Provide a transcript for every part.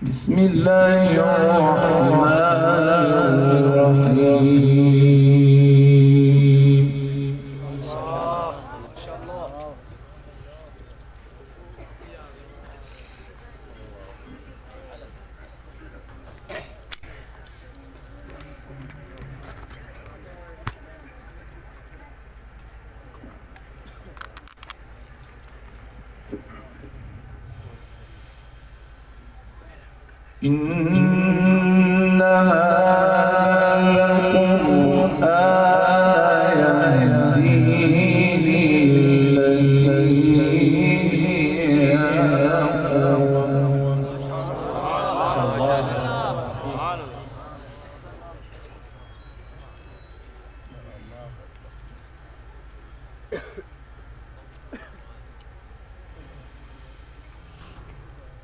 بسم الله الرحمن الرحيم. إن هذا القرآن يهدي للتي هي أقوم.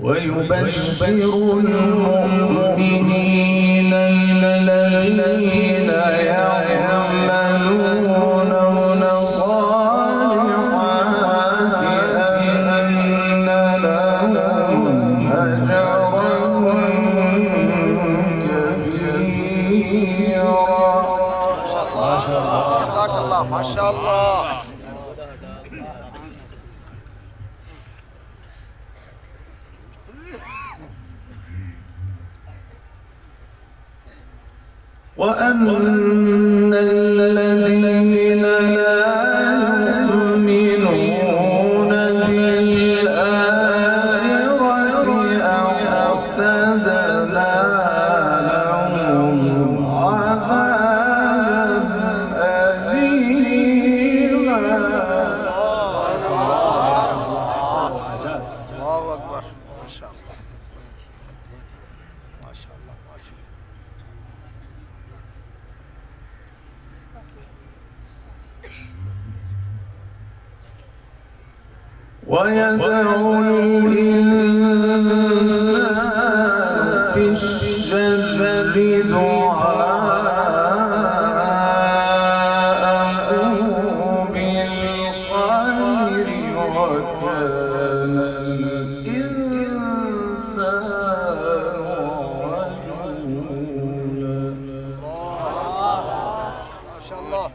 ويبشر المؤمنين الذين يعملون الصالحات أن لهم أجرا كبيرا. ما شاء الله، جزاك الله، ما شاء الله. وأن الذين لا يؤمنون بالآخرة أعتدنا لهم عذابا أليما. الله أكبر، ما شاء الله، ما شاء الله، ما شاء الله. ويدعو الإنسان بالشر دعاءه بالخير وكان الإنسان عجولا. ما شاء الله.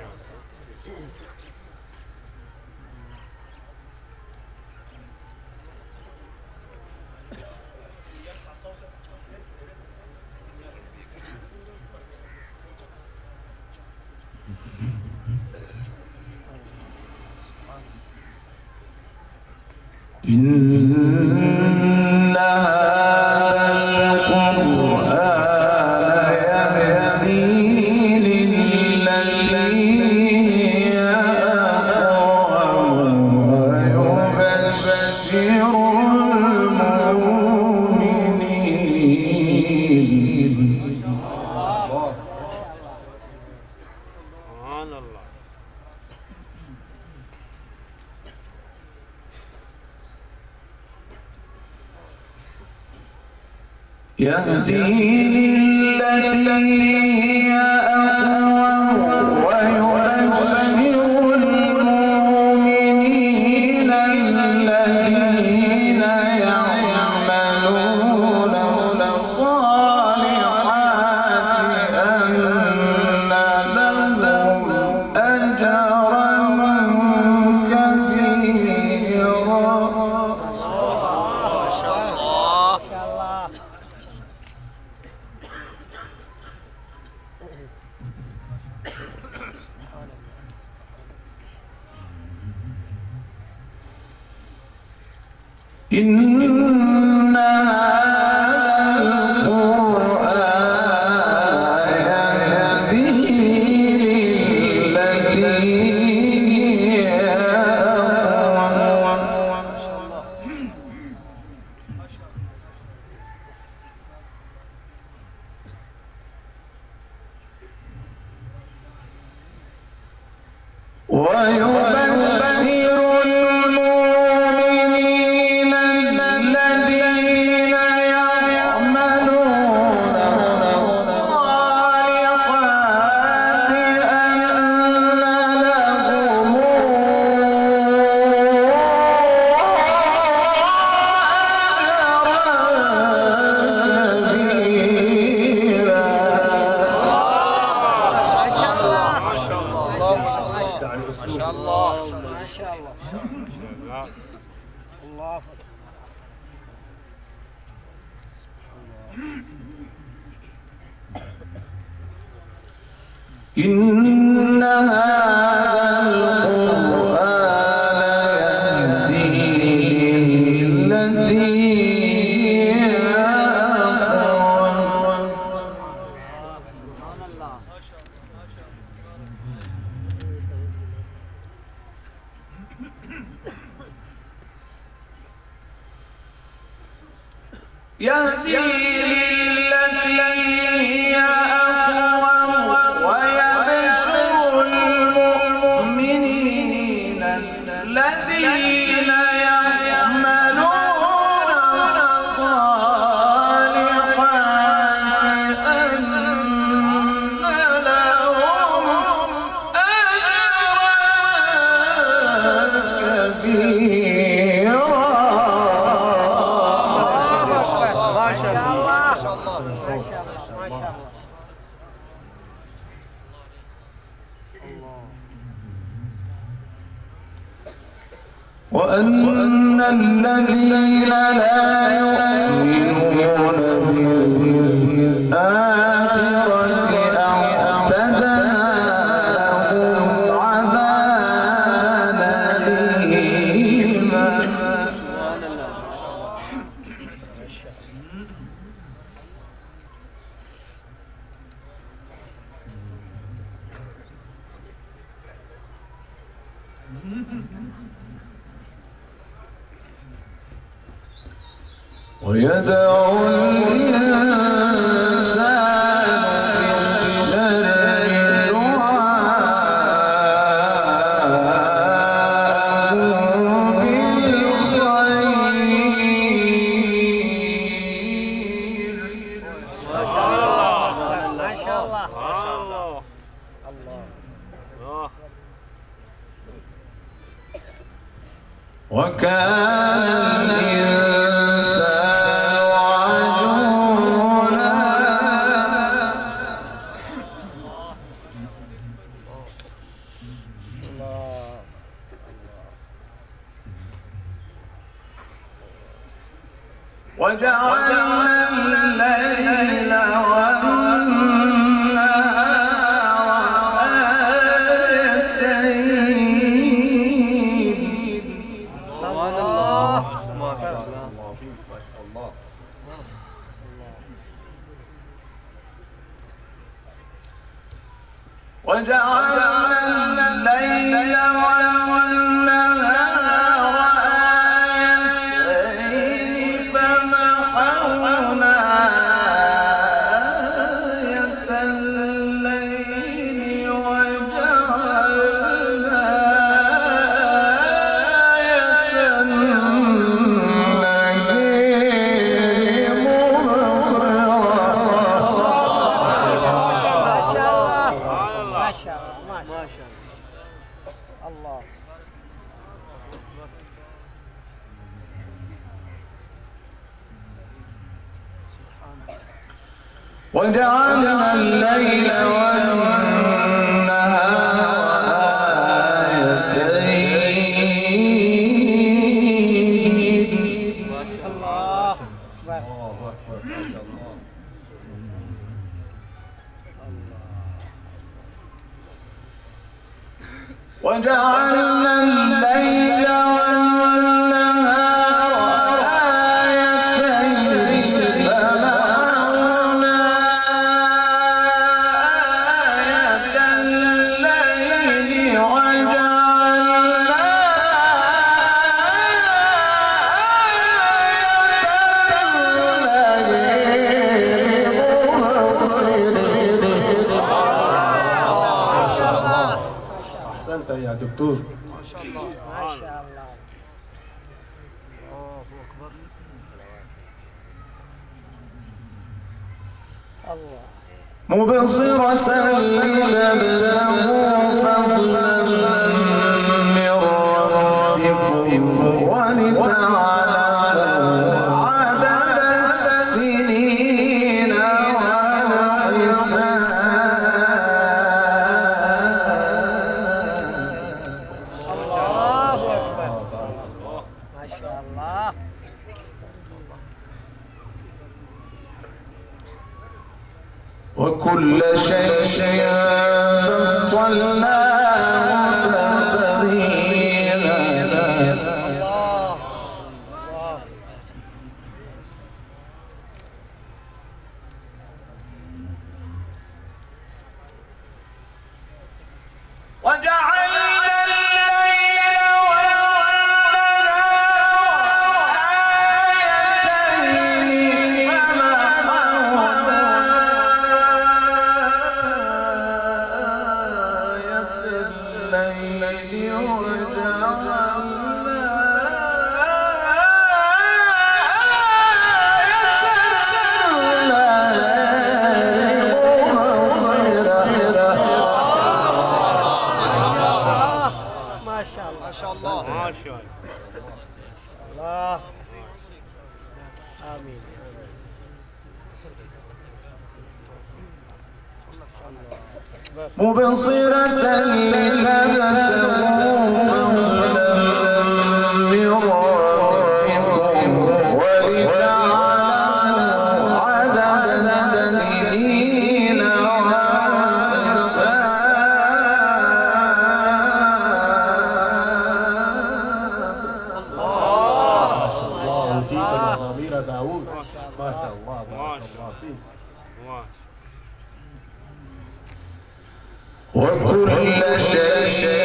إن هذا القرآن يهدي للتي هي أقوم ويبشر المؤمنين. سبحان الله. يهدي للتي هي أقوم ويبشر المؤمنين الذين يعملون الصالحات أن لهم أجرا كبيرا. ما شاء الله. إن هذا القرآن يهدي للتي هي أقوم ويبشر الله إن هذا القرآن يهدي للتي هي أقوم يهدي للتي هي أقوم ويبشر المؤمنين الذين يعملون الصالحات أن لهم أجرا كبيرا. وأن الذين لا يؤمنون بالآخرة أعتدنا لهم عذابا أليما. ويدعو الإنسان بالشر دعاءه بالخير. ما شاء الله ما شاء الله الله وكان الإنسان عجولا. وجعلنا الليل والنهار آيتين. ما شاء الله وجعلنا الليل والنهار آيتين فمحونا آية الليل وجعلنا آية النهار الله. وجعلنا الليل والنهار آيتين. الله وجعلنا الليل والنهار آيتين فمحونا آية الليل وجعلنا أحسنت يا دكتور. ما شاء الله ما شاء الله. الله أكبر. الله مبصرة لتبتغوا فضلا من ربكم ولتعلموا عدد السنين والحساب. الله أكبر. ما شاء الله وكل شيء فصلناه تفصيلا. مبصرة لما تبغون من ربكم ولتعلموا عدد السنين الله أوتيت مزامير داوود. ما شاء الله، بارك الله فيك. وكل شيء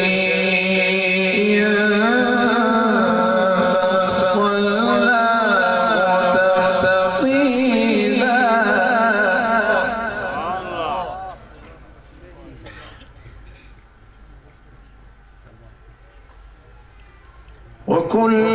فصلناه تفصيلا. وكل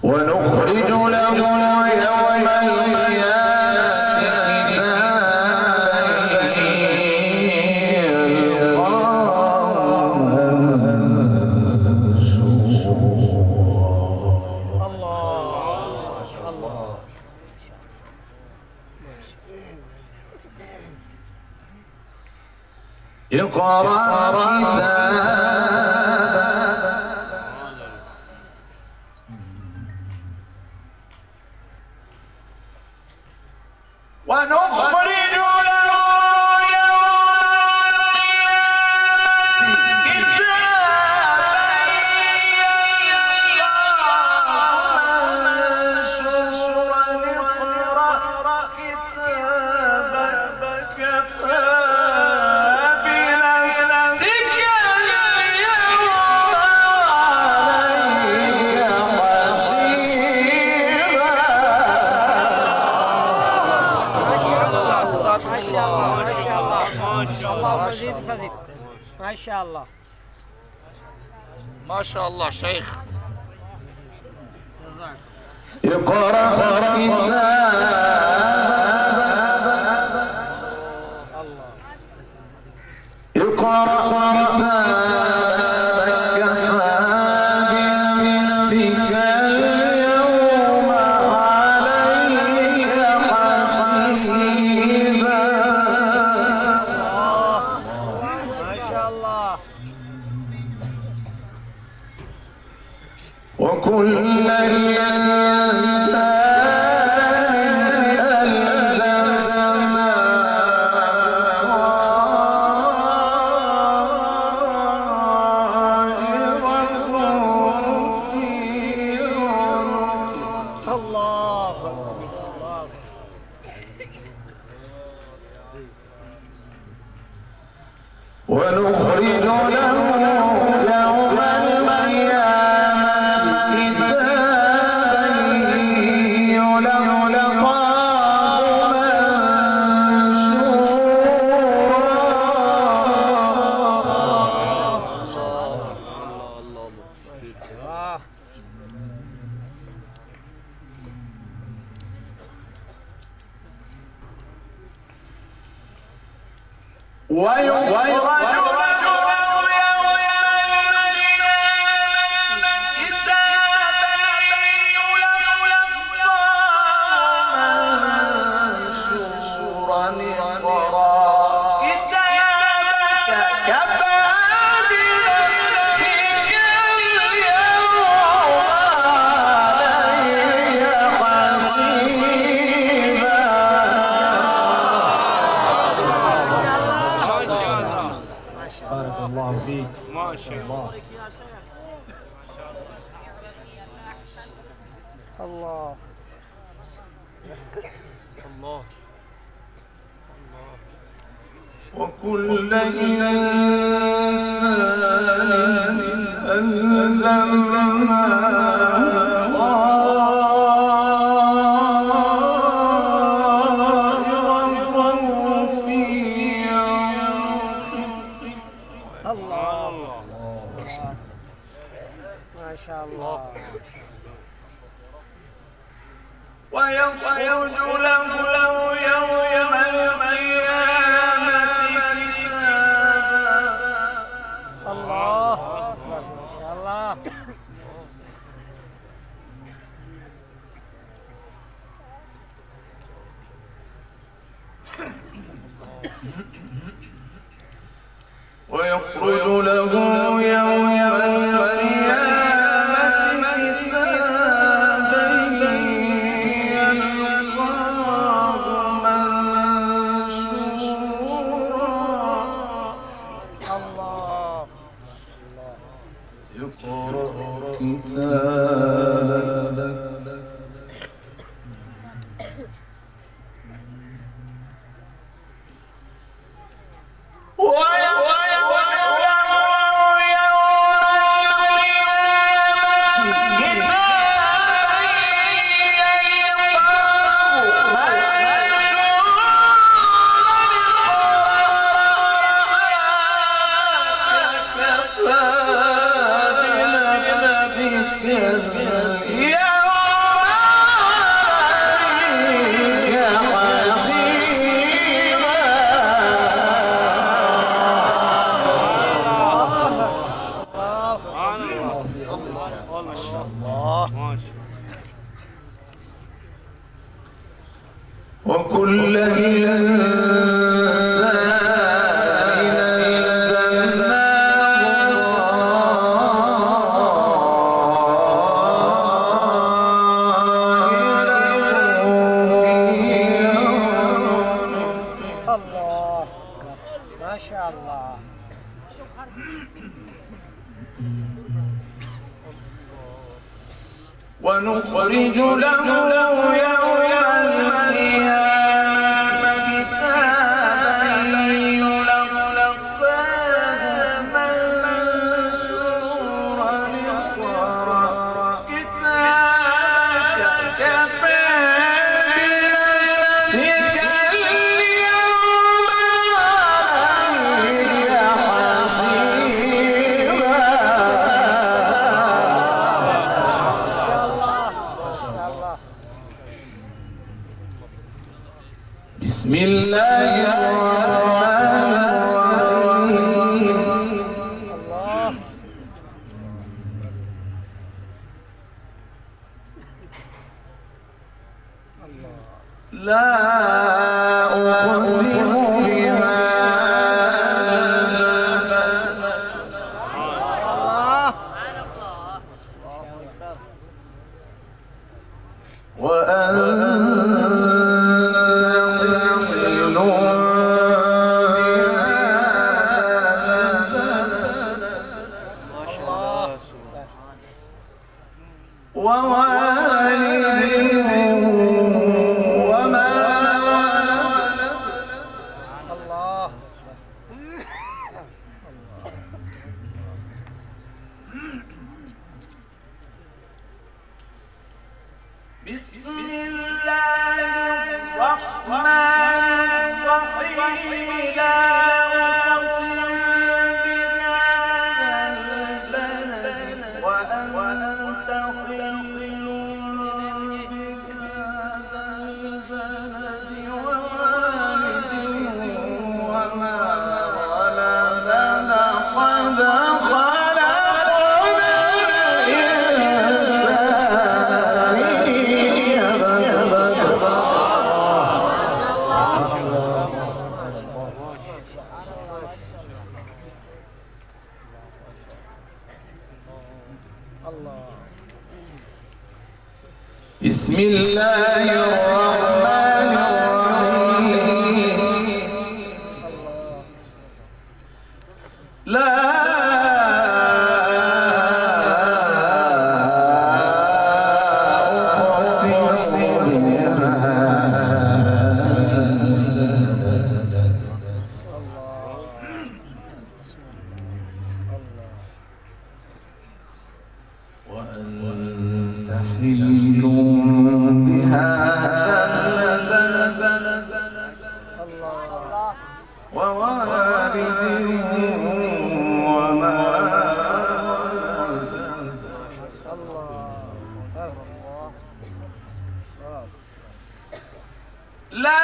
ونخرج له يوم القيامة اقرأ ونخرج له ما شاء الله ما شاء الله شيخ. اقرأ كتابك اقرأ كتابك بنفسك اليوم عليك حسيبا. ما شاء الله. وكل الإنسان ونخرج له يوم القيامة كتابا يلقاه منشورا. ويخرج الله الله وكل إنسان ألزمناه طائره في عنقه. الله ما شاء الله. ويخرج له يوم القيامة كتابا. الله ما شاء الله. ويخرج له يوم القيامة كتابا يلقاه منشورا. الله اقرأ كتابك وكل إنسان الله ما شاء الله. ونخرج له يوم القيامة كتابا يلقاه منشورا. اقرأ كتابك كفى بنفسك اليوم عليك حسيبا. بسم الله الرحمن الرحيم. الله لا أقسم بهذا البلد الله وأنت حل بهذا البلد ووالد وما ولد. الله بسم الله الرحمن الرحيم. لا أقسم بهذا البلد وأنت حل بهذا البلد ووالد وما ولد. لقد خلقنا الإنسان بسم الله الرحمن الرحيم. لا تهلون بهذا البلد ووالد وما لا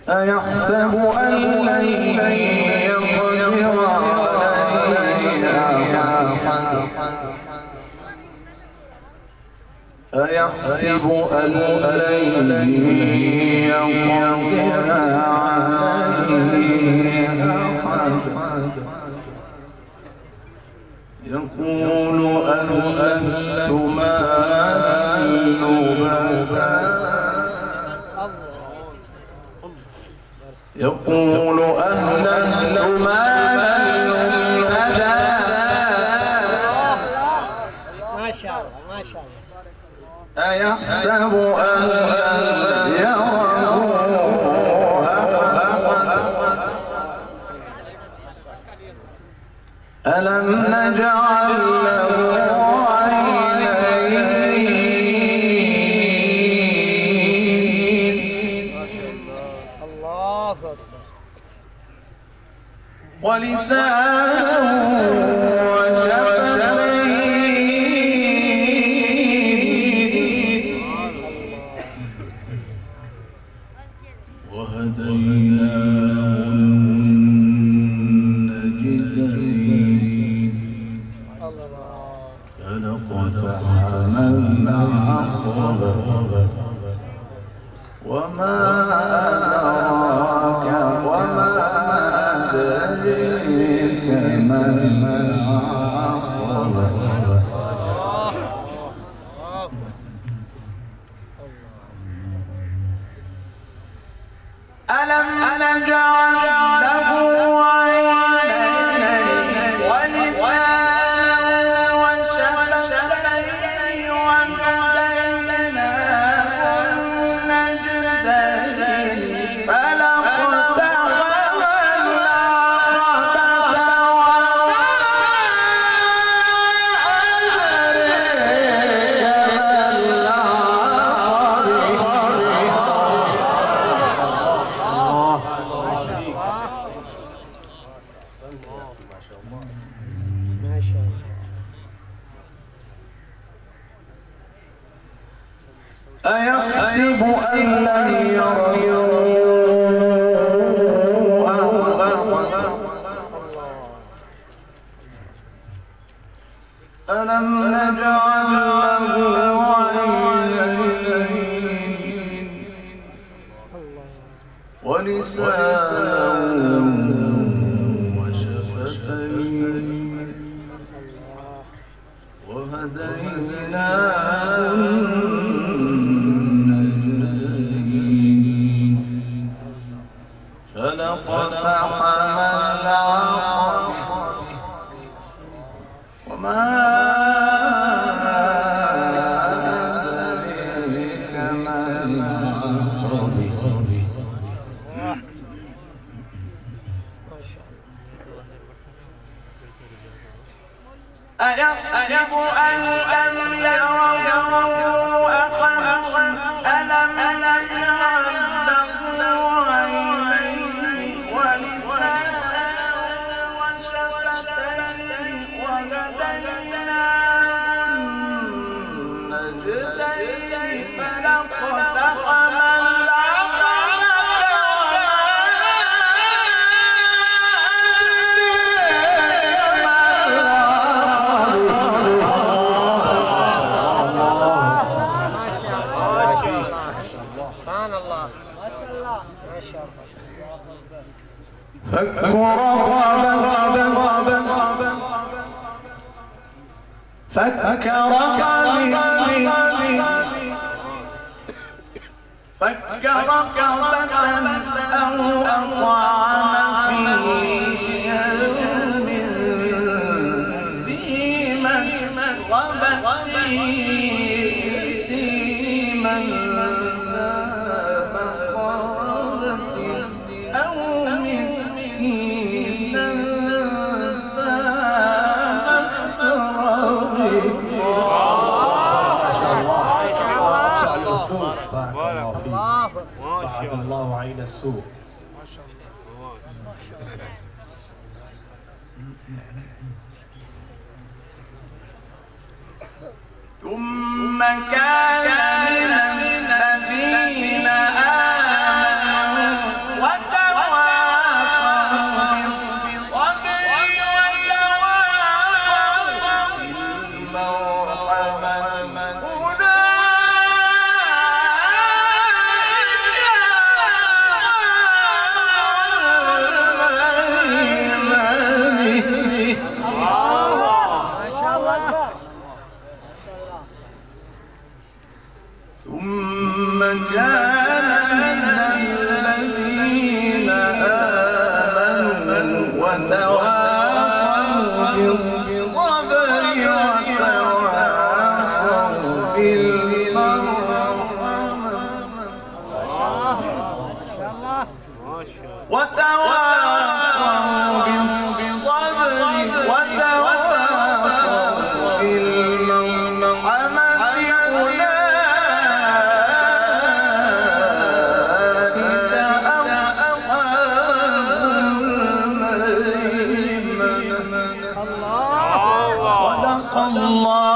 أيحسب أن لن يقدر علينا أيحسب أن لن يقدر علينا يقول أهلكت مالا لبدا يقول أهلكت مالا لبدا ما شاء الله ما شاء الله. أيحسب أن لم يره ألم نجعل له ولسانا وشفتين وهديناه النجدين فلقتحم العقبة وما أدراك وما أدريك ما العقبة ألم نجعل له عينين ولسانا وشفتين وهديناه النجدين فلاقتحم العقبة ما شاء الله. أيحسب أن لن يره ألم نجعل له عينين ولسانا وشفتين وهديناه النجدين فلقتحم العقبة وما أدريك ما العقبة أيحسب أن لم يره أحد ألم نجعل له عينين ولسانا وشفتين وهديناه النجدين فلقتحم العقبة فك رقبة فك رقبة أو أطعم في يوم ذي مسغبة يتيما ذا مقربة أو مسكينا ذا متربة. بعد الله عين السوء. ثم كان من الذين آمنوا وتواصوا بالصبر وتواصوا بالمرحمة ثم كان الذين آمنوا وتواصوا بالصبر وتواصوا بالمرحمة وتواصوا بالصبر وتواصوا بالمرحمة الله